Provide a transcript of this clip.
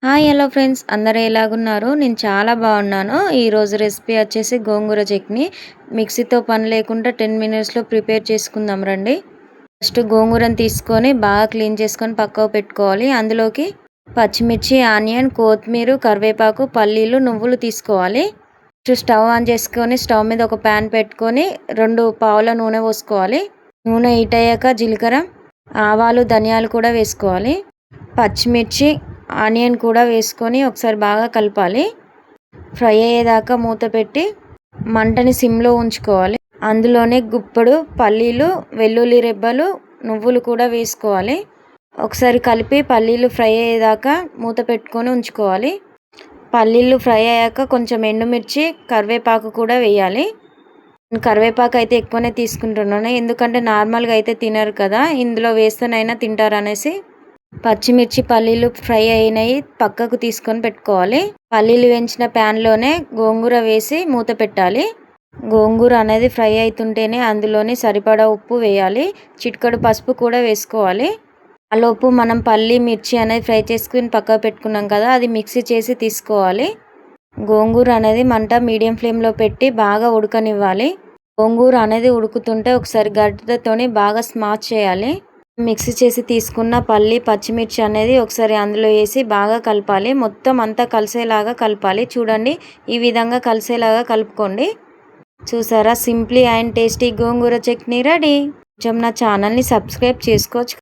Hi hello friends, అందరూ ఎలాగున్నారు? నేను చాలా బాగున్నాను. ఈరోజు రెసిపీ వచ్చేసి గోంగూర చట్నీ. మిక్సీతో పని లేకుండా 10 మినిట్స్లో ప్రిపేర్ చేసుకుందాం రండి. ఫస్ట్ గోంగూరను తీసుకొని బాగా క్లీన్ చేసుకొని పక్కకు పెట్టుకోవాలి. అందులోకి పచ్చిమిర్చి, ఆనియన్, కొత్తిమీర, కరివేపాకు, పల్లీలు, నువ్వులు తీసుకోవాలి. స్టవ్ ఆన్ చేసుకొని స్టవ్ మీద ఒక ప్యాన్ పెట్టుకొని 2 పావుల నూనె పోసుకోవాలి. నూనె హీట్ అయ్యాక జీలకర్ర, ఆవాలు, ధనియాలు కూడా వేసుకోవాలి. పచ్చిమిర్చి, ఆనియన్ కూడా వేసుకొని ఒకసారి బాగా కలపాలి. ఫ్రై అయ్యేదాకా మూత పెట్టి మంటని సిమ్లో ఉంచుకోవాలి. అందులోనే గుప్పెడు పల్లీలు, వెల్లుల్లి రెబ్బలు, నువ్వులు కూడా వేసుకోవాలి. ఒకసారి కలిపి పల్లీలు ఫ్రై అయ్యేదాకా మూత పెట్టుకొని ఉంచుకోవాలి. పల్లీలు ఫ్రై అయ్యాక కొంచెం ఎండుమిర్చి, కరివేపాకు కూడా వేయాలి. కరివేపాకు అయితే ఎక్కువనే తీసుకుంటున్నాను, ఎందుకంటే నార్మల్గా అయితే తినరు కదా, ఇందులో వేస్తేనైనా తింటారనేసి. పచ్చిమిర్చి, పల్లీలు ఫ్రై అయినవి పక్కకు తీసుకొని పెట్టుకోవాలి. పల్లీలు వేయించిన ప్యాన్లోనే గోంగూర వేసి మూత పెట్టాలి. గోంగూర అనేది ఫ్రై అవుతుంటేనే అందులోని సరిపడా ఉప్పు వేయాలి. చిటికెడు పసుపు కూడా వేసుకోవాలి. ఆలోపు మనం పల్లి, మిర్చి అనేది ఫ్రై చేసుకుని పక్కకు పెట్టుకున్నాం కదా, అది మిక్సీ చేసి తీసుకోవాలి. గోంగూర అనేది మంట మీడియం ఫ్లేమ్లో పెట్టి బాగా ఉడకనివ్వాలి. గోంగూర అనేది ఉడుకుతుంటే ఒకసారి గరిటెతోని బాగా స్మాష్ చేయాలి. మిక్సీ చేసి తీసుకున్న పల్లి, పచ్చిమిర్చి అనేది ఒకసారి అందులో వేసి బాగా కలపాలి. మొత్తం అంతా కలిసేలాగా కలపాలి. చూడండి, ఈ విధంగా కలిసేలాగా కలుపుకోండి. చూసారా, simply and tasty gongura chutney ready. కొంచెం నా ఛానల్ని సబ్స్క్రైబ్ చేసుకోవచ్చు.